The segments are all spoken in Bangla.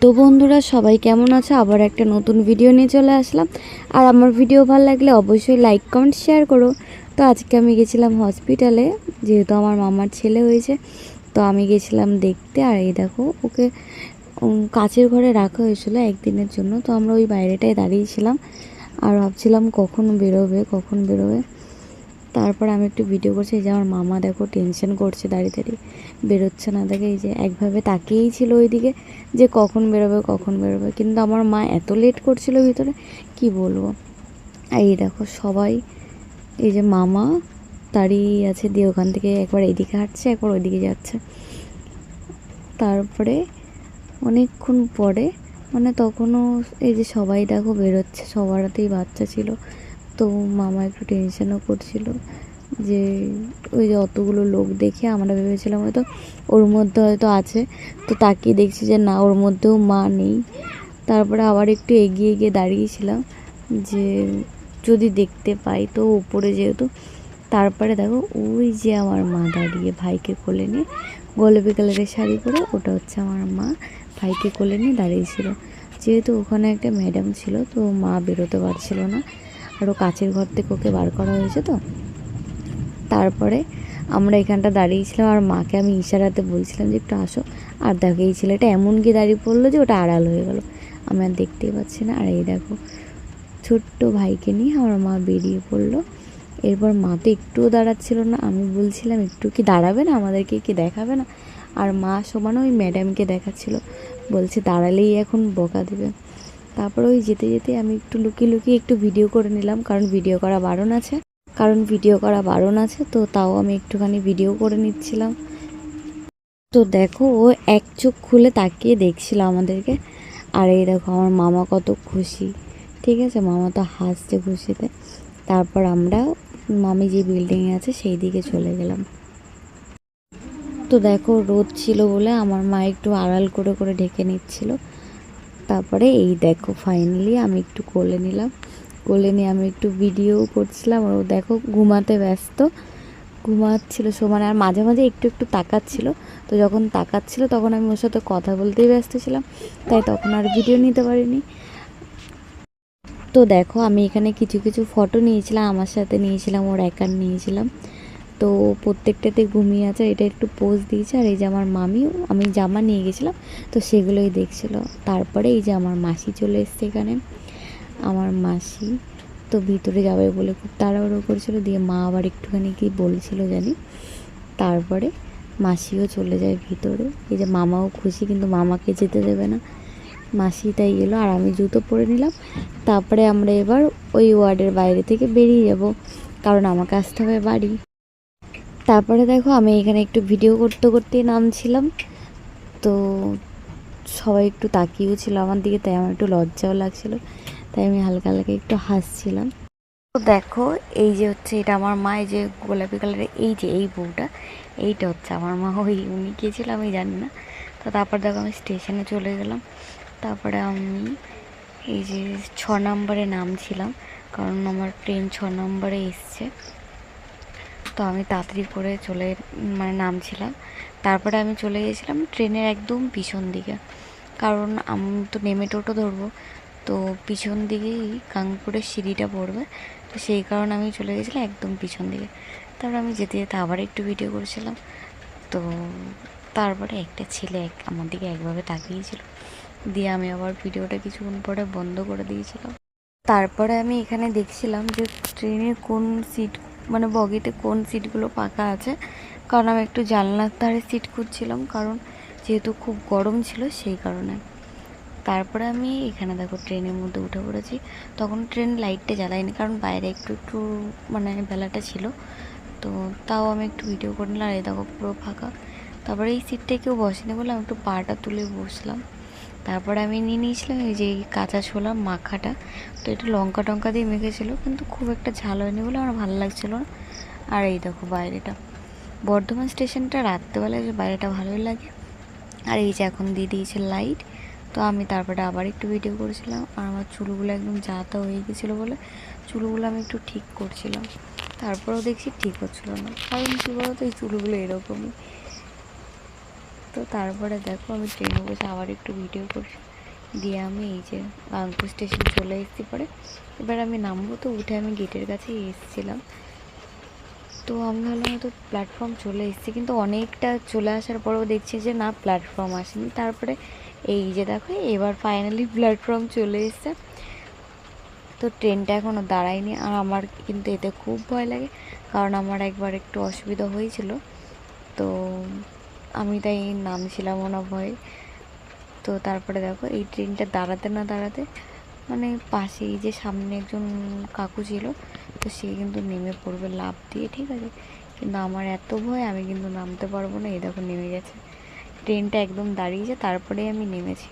তো বন্ধুরা সবাই কেমন আছে? আবার একটা নতুন ভিডিও নিয়ে চলে আসলাম। আর আমার ভিডিও ভালো লাগলে অবশ্যই লাইক কমেন্ট শেয়ার করো। তো আজকে আমি গেছিলাম হসপিটালে, যেহেতু আমার মামার ছেলে হয়েছে, তো আমি গেছিলাম দেখতে। আর এই দেখো ওকে কাচের ঘরে রাখা হয়েছিল একদিনের জন্য। তো আমরা ওই বাইরেটায় দাঁড়িয়েছিলাম আর ভাবছিলাম কখন বেরোবে। তারপর আমি একটু ভিডিও করছি। এই যে আমার মামা দেখো টেনশন করছে, দাঁড়িয়ে দাঁড়িয়ে বেরোচ্ছে না। দেখে এই যে একভাবে তাকিয়েই ছিল ওইদিকে যে কখন বেরোবে। কিন্তু আমার মা এত লেট করছিল ভিতরে, কি বলবো। আর এই দেখো সবাই, এই যে মামা দাঁড়িয়ে আছে, দিয়ে ওখান থেকে একবার এইদিকে হাঁটছে একবার ওইদিকে যাচ্ছে। তারপরে অনেকক্ষণ পরে তখনও এই যে সবাই দেখো বেরোচ্ছে, সবার হাতেই বাচ্চা ছিল। তো মামা একটু টেনশনও করছিল যে ওই যে অতগুলো লোক দেখে আমরা ভেবেছিলাম হয়তো ওর মধ্যে হয়তো আছে, তো তাকিয়ে দেখছি যে না, ওর মধ্যেও মা নেই। তারপরে আবার একটু এগিয়ে গিয়ে দাঁড়িয়েছিলাম যে যদি দেখতে পাই, তো উপরে যেহেতু। তারপরে দেখো ওই যে আমার মা দাঁড়িয়ে ভাইকে কোলে নিয়ে, গোলাপি কালারের শাড়ি পরে, ওটা হচ্ছে আমার মা, ভাইকে কোলে নিয়ে দাঁড়িয়েছিল। যেহেতু ওখানে একটা ম্যাডাম ছিল, তো মা বেরোতে পারছিল না, আরও কাচের ঘর থেকে ওকে বার করা হয়েছে। তো তারপরে আমরা এখানটা দাঁড়িয়েছিলাম আর মাকে আমি ইশারাতে বলছিলাম যে একটু আসো। আর দেখো এই ছেলেটা এমন কি দাঁড়িয়ে পড়লো যে ওটা আড়াল হয়ে গেল, আমি আর দেখতেই পাচ্ছি না। আর এই দেখো ছোট্ট ভাইকে নিয়ে আমার মা বেরিয়ে পড়লো। এরপর মা তো একটুও দাঁড়াচ্ছিল না, আমি বলছিলাম একটু কি দাঁড়াবে না, আমাদেরকে কি দেখাবে না। আর মা সমানে ওই ম্যাডামকে দেখাচ্ছিল, বলছে দাঁড়ালেই এখন বকা দেবে। তারপর ওই যেতে যেতে আমি একটু লুকিয়ে একটু ভিডিও করে নিলাম, কারণ ভিডিও করা বারণ আছে। তো তাও আমি একটুখানি ভিডিও করে নিচ্ছিলাম। তো দেখো ও এক চোখ খুলে তাকিয়ে দেখছিল আমাদেরকে। আর এই দেখো আমার মামা কত খুশি, ঠিক আছে, মামা তো হাসছে খুশিতে। তারপর আমরা মামি যে বিল্ডিংয়ে আছে সেই দিকে চলে গেলাম। তো দেখো রোদ ছিল বলে আমার মা একটু আড়াল করে ঢেকে নিচ্ছিল। তারপরে এই দেখো ফাইনালি আমি একটু কোলে নিয়ে আমি একটু ভিডিও করছিলাম। আর ও দেখো ঘুমাচ্ছিল সমানে, আর মাঝে মাঝে একটু তাকাচ্ছিল। তো যখন তাকাচ্ছিল তখন আমি ওর সাথে কথা বলতেই ব্যস্ত ছিলাম, তাই তখন আর ভিডিও নিতে পারিনি। তো দেখো আমি এখানে কিছু ফটো নিয়েছিলাম, আমার সাথে নিয়েছিলাম, ওর একার নিয়েছিলাম। তো প্রত্যেকটাতে ঘুমিয়ে আছে, এটা একটু পোজ দিয়েছে। আর এই যে আমার মামি, আমি জামা নিয়ে গেছিলাম, তো সেগুলোই দেখছিল। তারপরে এই যে আমার মাসি চলে এসছে এখানে, আমার মাসি তো ভিতরে যাবে বলে খুব তাড়াহুড়ো করছিল, দিয়ে মা আবার একটুখানি কি বলছিল জানি। তারপরে মাসিও চলে যায় ভিতরে। এই যে মামাও খুশি, কিন্তু মামাকে যেতে দেবে না, মাসি তাই গেলো। আর আমি জুতো পরে নিলাম। তারপরে আমরা এবার ওই ওয়ার্ডের বাইরে থেকে বেরিয়ে যাব, কারণ আমাকে আসতে হবে বাড়ি। তারপরে দেখো আমি এখানে একটু ভিডিও করতেই নামছিলাম। তো সবাই একটু তাকিয়েও ছিল আমার দিকে, তাই আমার একটু লজ্জাও লাগছিল, তাই আমি হালকা একটু হাসছিলাম। তো দেখো এই যে হচ্ছে এটা আমার মা, এই যে গোলাপি কালারের এই যে এই বউটা, এইটা হচ্ছে আমার মা। উনি গিয়েছিল আমি জানি না। তো তারপর দেখো আমি স্টেশনে চলে গেলাম। তারপরে আমি এই যে 6 নম্বরে নামছিলাম, কারণ আমার ট্রেন 6 নম্বরে এসছে। তো আমি তাড়াতাড়ি করে নামছিলাম। তারপরে আমি চলে গেছিলাম ট্রেনের একদম পিছন দিকে, কারণ আমি তো নেমে টোটো ধরবো, তো পিছন দিকেই কানপুরের সিঁড়িটা পড়বে। তো সেই কারণে আমি চলে গেছিলাম একদম পিছন দিকে। তারপর আমি যেতে আবার একটু ভিডিও করেছিলাম। তো তারপরে একটা ছেলে আমার দিকে একভাবে তাকিয়েছিল, দিয়ে আমি আবার ভিডিওটা কিছুক্ষণ পরে বন্ধ করে দিয়েছিলাম। তারপরে আমি এখানে দেখছিলাম যে ট্রেনের কোন সিট, বগিতে কোন সিটগুলো ফাঁকা আছে, কারণ আমি একটু জানলার ধারে সিট খুঁজছিলাম, কারণ যেহেতু খুব গরম ছিল সেই কারণে। তারপরে আমি এখানে দেখো ট্রেনের মধ্যে উঠে পড়েছি। তখন ট্রেন লাইটটা জ্বালায়নি, কারণ বাইরে একটু বেলাটা ছিল। তো তাও আমি একটু ভিডিও করে নিলাম। আর এই দেখো পুরো ফাঁকা। তারপরে এই সিটটায় কেউ বসেনি বলে আমি একটু পাটা তুলে বসলাম। তারপরে আমি নিয়ে নিয়েছিলাম এই যে কাঁচা ছোলা মাখাটা। তো এটা লঙ্কা টঙ্কা দিয়ে মেখেছিলো, কিন্তু খুব একটা ঝাল হয়নি বলে আমার ভালো লাগছিলো না। আর এই দেখো বাইরেটা, বর্ধমান স্টেশনটা রাত্রেবেলায় যে বাইরেটা ভালোই লাগে। আর এই যে এখন দিয়ে দিয়েছে লাইট। তো আমি তারপরে আবার একটু ভিডিও করেছিলাম। আর আমার চুলগুলো একদম যা হয়ে গেছিলো বলে চুলগুলো আমি একটু ঠিক করছিলাম। তারপরেও দেখছি ঠিক হচ্ছিলো না, কারণ কী বলতো এই চুলগুলো এরকমই। তো তারপরে দেখো আমি ট্রেনে বসে আবার একটু ভিডিও করছি, দিয়ে আমি এই যে গাংপুর স্টেশন চলে এসেছি। পরে এবার আমি নামবো, তো উঠে আমি গেটের কাছেই এসেছিলাম। তো আমি ভাবলাম হয়তো প্ল্যাটফর্ম চলে এসেছি, কিন্তু অনেকটা চলে আসার পরেও দেখছি যে না, প্ল্যাটফর্ম আসেনি। তারপরে এই যে দেখো এবার ফাইনালি প্ল্যাটফর্ম চলে এসেছে। তো ট্রেনটা এখনও দাঁড়ায়নি, আর আমার কিন্তু এতে খুব ভয় লাগে, কারণ আমার একবার একটু অসুবিধা হয়েছিল, তো আমি তাই নামছিলামও না ভয়ে। তো তারপরে দেখো এই ট্রেনটা দাঁড়াতে না দাঁড়াতে মানে পাশেই যে সামনে একজন কাকু ছিল, তো সে কিন্তু নেমে পড়বে লাফ দিয়ে, ঠিক আছে, কিন্তু আমার এত ভয়, আমি কিন্তু নামতে পারবো না। এই দেখো নেমে গেছে, ট্রেনটা একদম দাঁড়িয়েছে, তারপরেই আমি নেমেছি।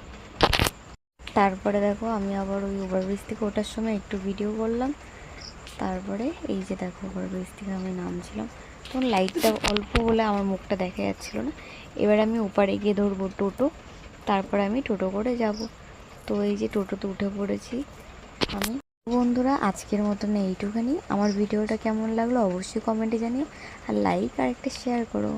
তারপরে দেখো আমি আবার ওই ওভারব্রিজ থেকে ওঠার সময় একটু ভিডিও করলাম। তারপরে এই যে দেখো ওভারব্রিজ থেকে আমি নামছিলাম, তখন লাইটটা অল্প বলে আমার মুখটা দেখা যাচ্ছিলো না। এবার আমি ওপারে গিয়ে ধরবো টোটো, তারপরে আমি টোটো করে যাব। তো এই যে টোটোতে উঠে পড়েছি আমি। বন্ধুরা, আজকের মতন এইটুখানি। আমার ভিডিওটা কেমন লাগলো অবশ্যই কমেন্টে জানিও, আর লাইক আর একটা শেয়ার করো।